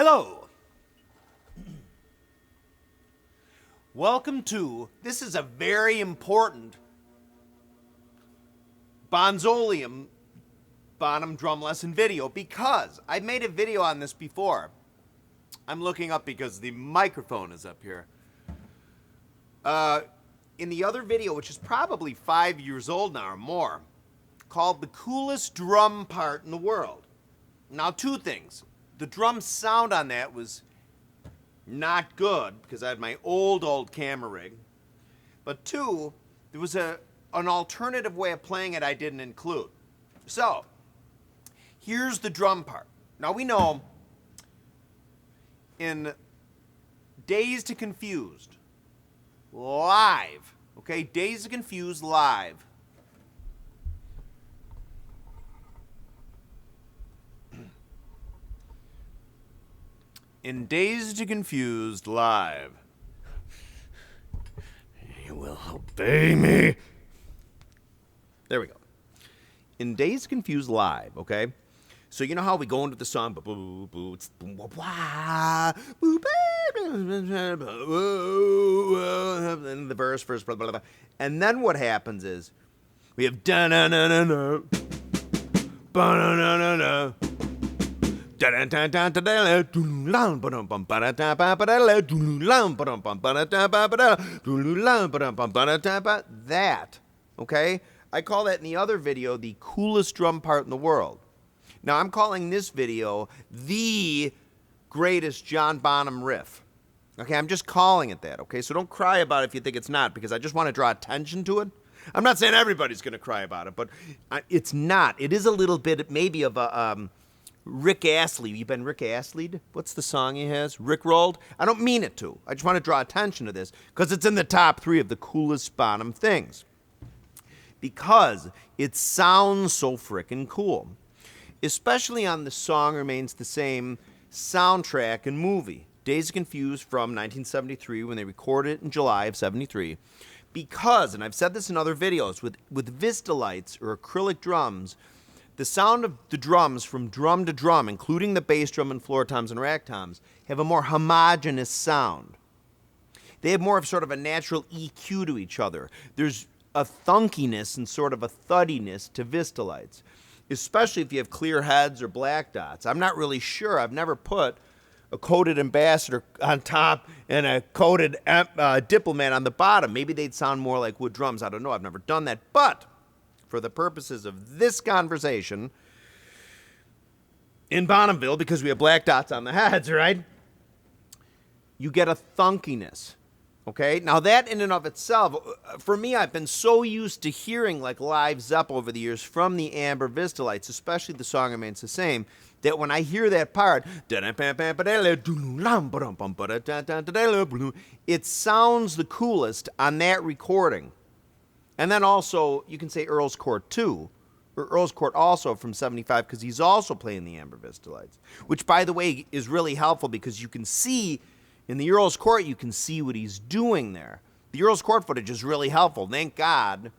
Hello. Welcome to, this is a very important Bonham drum lesson video because I've made a video on this before. I'm looking up because the microphone is up here. In the other video, which is probably 5 years old now or more, called The Coolest Drum Part in the World. Now, two things. The drum sound on that was not good because I had my old camera rig. But two, there was an alternative way of playing it I didn't include. So, here's the drum part. Now we know in Dazed to Confused, live, okay, Dazed to Confused live. In Dazed to Confused live. You will obey me. There we go. In Dazed Confused live, okay? So you know how we go into the song, boo boo, it's boom blah blah, boo and the verse, blah blah blah, and then what happens is we have da na na na na, ba na na na na. That, okay? I call that in the other video the coolest drum part in the world. Now I'm calling this video the greatest John Bonham riff. Okay, I'm just calling it that, okay? So don't cry about it if you think it's not, because I just want to draw attention to it. I'm not saying everybody's going to cry about it, but it's not. It is a little bit maybe of a Rick Astley. You've been Rick Astley'd? What's the song he has? Rick Rolled? I don't mean it to. I just want to draw attention to this because it's in the top 3 of the coolest Bonham things. Because it sounds so frickin' cool. Especially on The Song Remains the Same soundtrack and movie. Dazed Confused from 1973 when they recorded it in July of 73. Because, and I've said this in other videos, with Vista lights or acrylic drums, the sound of the drums from drum to drum, including the bass drum and floor toms and rack toms, have a more homogeneous sound. They have more of sort of a natural EQ to each other. There's a thunkiness and sort of a thuddiness to Vista lights, especially if you have clear heads or black dots. I'm not really sure. I've never put a coated Ambassador on top and a coated Diplomat on the bottom. Maybe they'd sound more like wood drums. I don't know. I've never done that. But for the purposes of this conversation, in Bonhamville, because we have black dots on the heads, right? You get a thunkiness, okay? Now that in and of itself, for me, I've been so used to hearing like live Zepp over the years from the amber Vista lights, especially The Song Remains the Same, that when I hear that part, it sounds the coolest on that recording. And then also, you can say Earl's Court too, or Earl's Court also from 75, because he's also playing the amber Vista lights, which, by the way, is really helpful because you can see, in the Earl's Court, you can see what he's doing there. The Earl's Court footage is really helpful, thank God,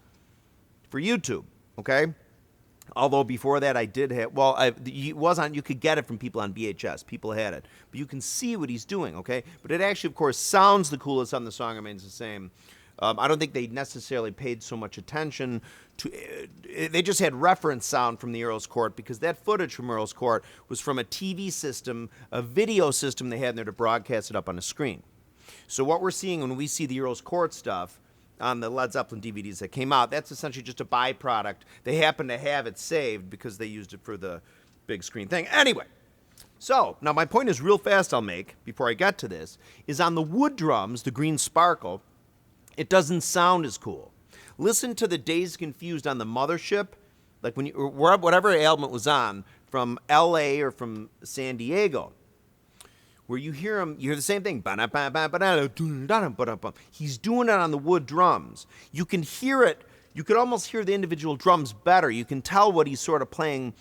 for YouTube, okay? Although before that I did have, you could get it from people on VHS, people had it, but you can see what he's doing, okay? But it actually, of course, sounds the coolest on The Song Remains the Same. I don't think they necessarily paid so much attention to they just had reference sound from the Earl's Court because that footage from Earl's Court was from a TV system, a video system they had in there to broadcast it up on a screen. So what we're seeing when we see the Earl's Court stuff on the Led Zeppelin DVDs that came out, that's essentially just a byproduct. They happen to have it saved because they used it for the big screen thing. Anyway, so now my point is real fast I'll make before I get to this, is on the wood drums, the Green Sparkle, it doesn't sound as cool. Listen to the Dazed Confused on the Mothership, like when whatever album it was on, from L.A. or from San Diego, where you hear him, you hear the same thing. He's doing it on the wood drums. You can hear it. You could almost hear the individual drums better. You can tell what he's sort of playing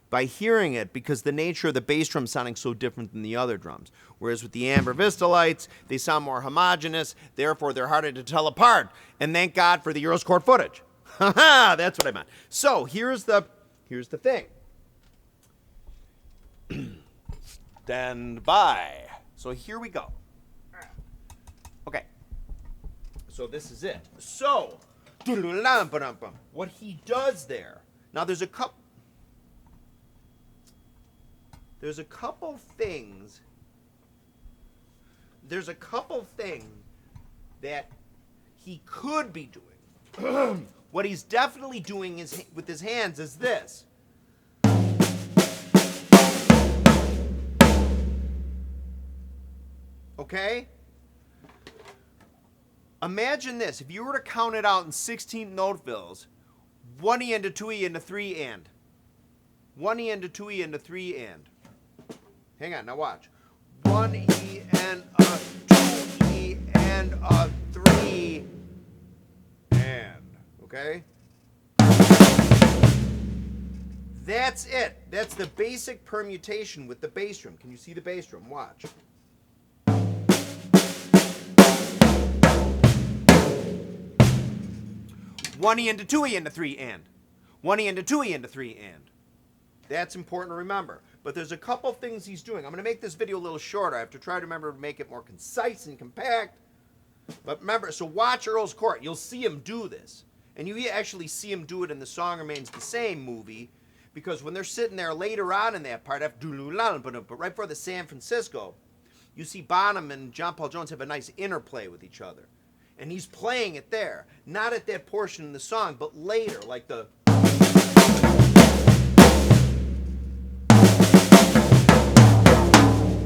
by hearing it because the nature of the bass drum sounding so different than the other drums. Whereas with the amber Vista lights, they sound more homogeneous, therefore they're harder to tell apart. And thank God for the Earl's Court footage. Haha, that's what I meant. So here's the thing. Stand by. So here we go. Okay. So this is it. So, what he does there. Now there's a couple things. There's a couple things that he could be doing. What he's definitely doing is with his hands is this. Okay? Imagine this. If you were to count it out in 16th note fills, 1E and a 2E and a 3 and. 1E and a 2E and a 3 and. Hang on, now watch. 1E and a 2E and a 3 and. Okay? That's it. That's the basic permutation with the bass drum. Can you see the bass drum? Watch. One E into 2E into 3 and. 1E into 2E into 3 and. That's important to remember. But there's a couple things he's doing. I'm going to make this video a little shorter. I have to try to remember to make it more concise and compact. But remember, so watch Earl's Court. You'll see him do this. And you actually see him do it in The Song Remains the Same movie. Because when they're sitting there later on in that part, but right before the San Francisco, you see Bonham and John Paul Jones have a nice interplay with each other. And he's playing it there. Not at that portion in the song, but later, like the...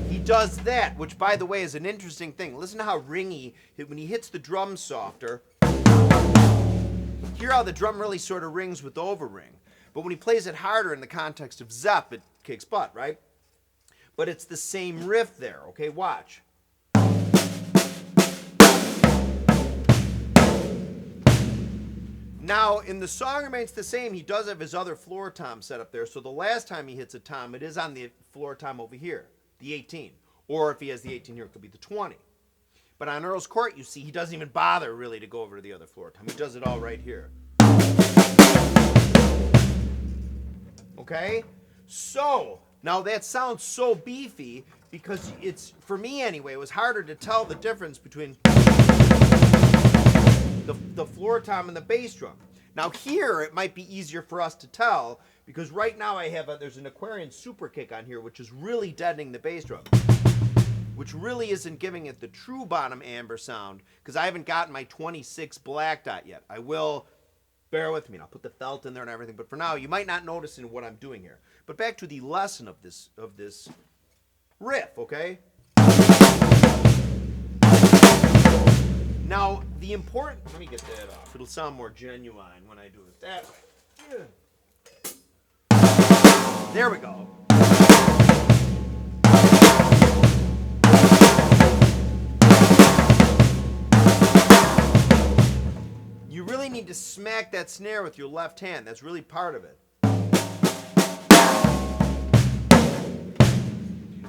He does that, which, by the way, is an interesting thing. Listen to how ringy, when he hits the drum softer, hear how the drum really sort of rings with the overring. But when he plays it harder in the context of Zepp, it kicks butt, right? But it's the same riff there, okay? Watch. Now, in The Song Remains the Same, he does have his other floor tom set up there, so the last time he hits a tom, it is on the floor tom over here, the 18. Or if he has the 18 here, it could be the 20. But on Earl's Court, you see, he doesn't even bother really to go over to the other floor tom. He does it all right here. Okay? So, now that sounds so beefy because it's, for me anyway, it was harder to tell the difference between the floor tom and the bass drum. Now here, it might be easier for us to tell because right now I have there's an Aquarian super kick on here which is really deadening the bass drum. Which really isn't giving it the true Bonham amber sound because I haven't gotten my 26 black dot yet. I will, bear with me, and I'll put the felt in there and everything, but for now you might not notice in what I'm doing here. But back to the lesson of this riff, okay? Now, the important... Let me get that off. It'll sound more genuine when I do it that way. There we go. You really need to smack that snare with your left hand. That's really part of it.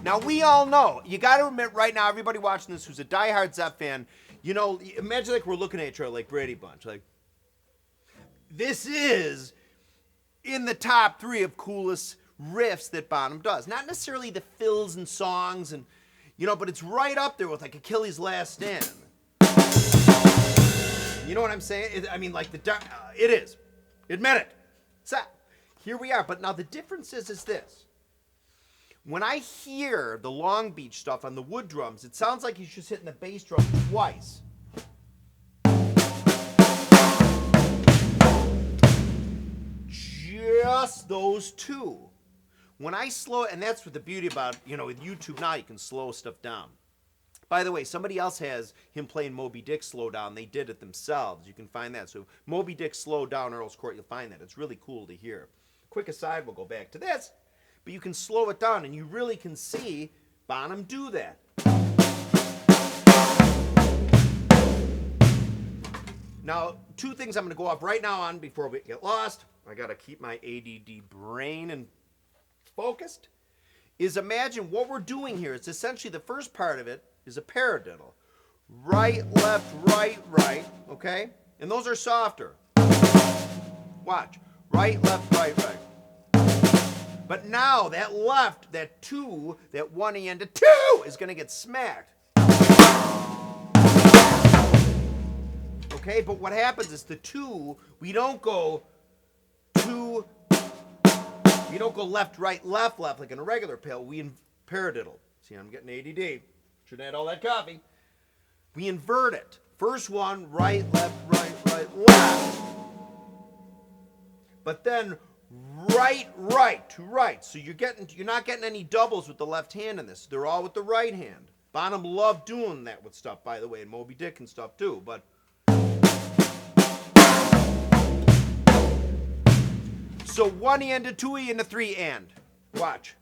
Now, we all know, you got to admit right now, everybody watching this who's a diehard Zepp fan, you know, imagine like we're looking at each other like Brady Bunch. Like, this is in the top 3 of coolest riffs that Bonham does. Not necessarily the fills and songs, and you know, but it's right up there with like Achilles' Last Stand. You know what I'm saying? I mean, like it is. Admit it. So here we are. But now the difference is this. When I hear the Long Beach stuff on the wood drums, it sounds like he's just hitting the bass drum twice. Just those two. When I slow it, and that's what the beauty about, you know, with YouTube now, you can slow stuff down. By the way, somebody else has him playing Moby Dick slow down. They did it themselves. You can find that. So Moby Dick slow down Earl's Court, you'll find that. It's really cool to hear. Quick aside, we'll go back to this. But you can slow it down, and you really can see Bonham do that. Now, 2 things I'm going to go off right now on before we get lost. I got to keep my ADD brain and focused. Is imagine what we're doing here. It's essentially the first part of it is a paradiddle. Right, left, right, right, okay? And those are softer. Watch. Right, left, right, right. But now that left, that 2, that 1E and a 2 is going to get smacked. Okay, but what happens is the 2, we don't go 2, we don't go left, right, left like in a regular pill. We paradiddle. See, I'm getting ADD. Shouldn't have had all that coffee. We invert it. First one, right, left, left. But then right to right. So you're not getting any doubles with the left hand in this. They're all with the right hand. Bonham loved doing that with stuff, by the way, and Moby Dick and stuff too. But so 1E and a 2E and a 3 and. Watch.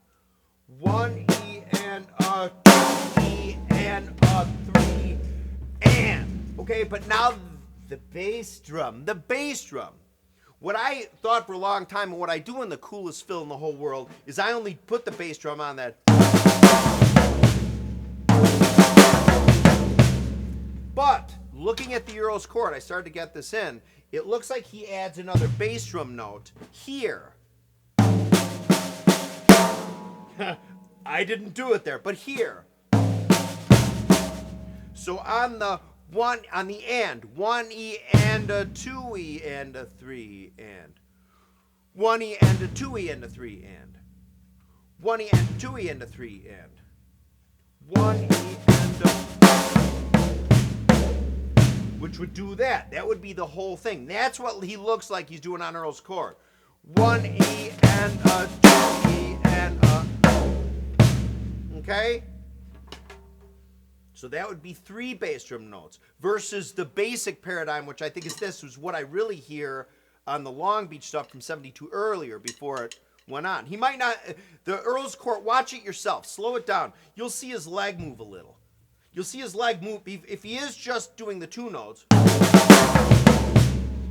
1E and a 2E and a 3 and. Okay, but now the bass drum. What I thought for a long time, and what I do in the coolest fill in the whole world, is I only put the bass drum on that. But looking at the Earl's chord, I started to get this in. It looks like he adds another bass drum note here. I didn't do it there, but here. So on the on the and, 1E and a 2E and a 3 and. 1E and a 2E and a 3 and. 1E and a 2E and a 3 and. 1E and a... Which would do that. That would be the whole thing. That's what he looks like he's doing on Earl's chord. 1E and a 2E and a... Okay? So that would be 3 bass drum notes versus the basic paradigm, which I think is this, was what I really hear on the Long Beach stuff from 72 earlier before it went on. He might not, the Earl's chord, watch it yourself, slow it down. You'll see his leg move a little. You'll see his leg move, if he is just doing the 2 notes,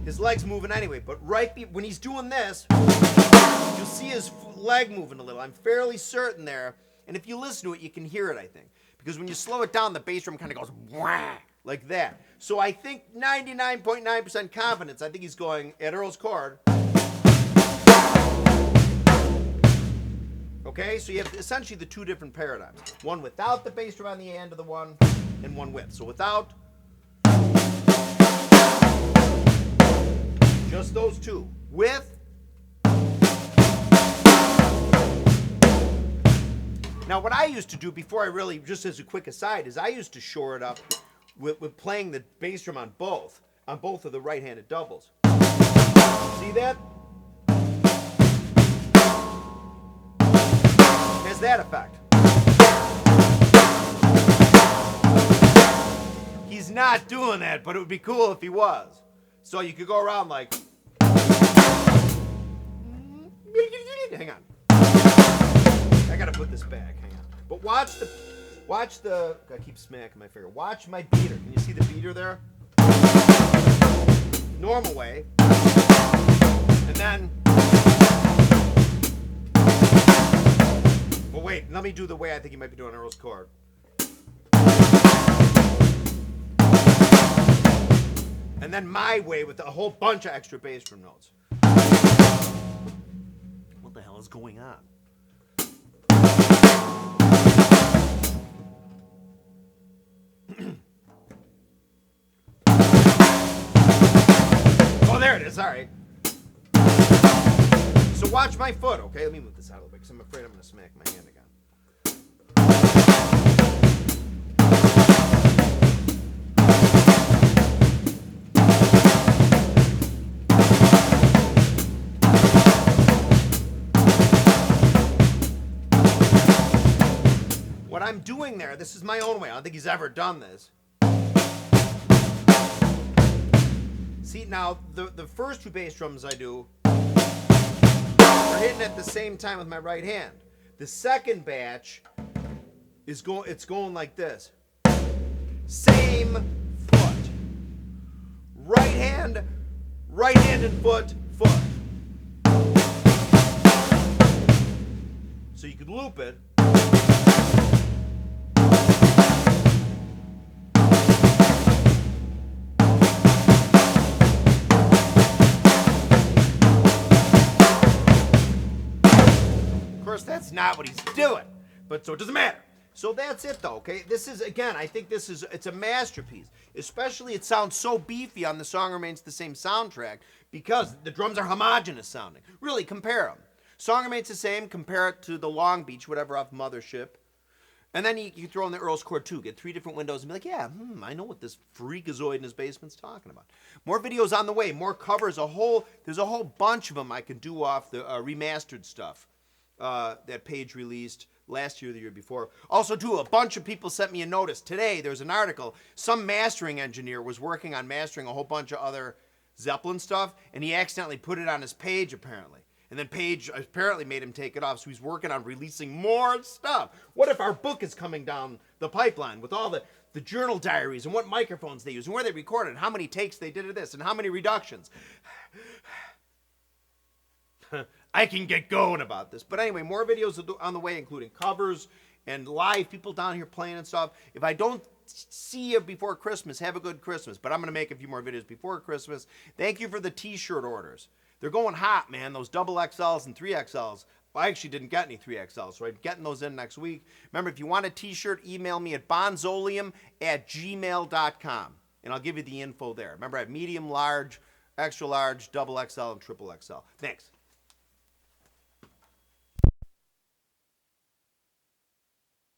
his leg's moving anyway, but when he's doing this, you'll see his leg moving a little. I'm fairly certain there, and if you listen to it, you can hear it, I think. Because when you slow it down, the bass drum kind of goes wah, like that. So I think 99.9% confidence, I think he's going at Earl's chord. Okay, so you have essentially the 2 different paradigms. One without the bass drum on the end of the one, and one with. So without, just those 2. With, now, what I used to do before I really, just as a quick aside, is I used to shore it up with playing the bass drum on both of the right-handed doubles. See that? Has that effect. He's not doing that, but it would be cool if he was. So you could go around like... Hang on. I gotta put this back, hang on. But watch the, I keep smacking my finger. Watch my beater. Can you see the beater there? Normal way. And then, well wait, let me do the way I think you might be doing Earl's chord. And then my way with a whole bunch of extra bass drum notes. What the hell is going on? Oh, there it is. All right. So watch my foot, okay? Let me move this out a little bit because I'm afraid I'm going to smack my hand again. What I'm doing there, this is my own way. I don't think he's ever done this. See, now, the first 2 bass drums I do are hitting at the same time with my right hand. The second batch is going like this. Same foot. Right-handed foot, foot. So you could loop it. course, that's not what he's doing. But so it doesn't matter. So that's it, though, okay? This is, again, I think it's a masterpiece. Especially it sounds so beefy on The Song Remains the Same soundtrack because the drums are homogenous sounding. Really, compare them. Song Remains the Same, compare it to the Long Beach, whatever, off Mothership. And then you throw in the Earl's Chord too, get 3 different windows and be like, yeah, I know what this freakazoid in his basement's talking about. More videos on the way, more covers, there's a whole bunch of them I can do off the remastered stuff that Page released last year or the year before. Also, too, a bunch of people sent me a notice. Today, there's an article. Some mastering engineer was working on mastering a whole bunch of other Zeppelin stuff, and he accidentally put it on his page, apparently. And then Page apparently made him take it off, so he's working on releasing more stuff. What if our book is coming down the pipeline with all the journal diaries and what microphones they use and where they recorded and how many takes they did of this and how many reductions? I can get going about this. But anyway, more videos on the way, including covers and live people down here playing and stuff. If I don't see you before Christmas, have a good Christmas. But I'm going to make a few more videos before Christmas. Thank you for the t-shirt orders. They're going hot, man. Those double XLs and 3XLs. Well, I actually didn't get any 3XLs, so I'm getting those in next week. Remember, if you want a t-shirt, email me at bonzolium@gmail.com, and I'll give you the info there. Remember, I have medium, large, extra large, double XL, and triple XL. Thanks.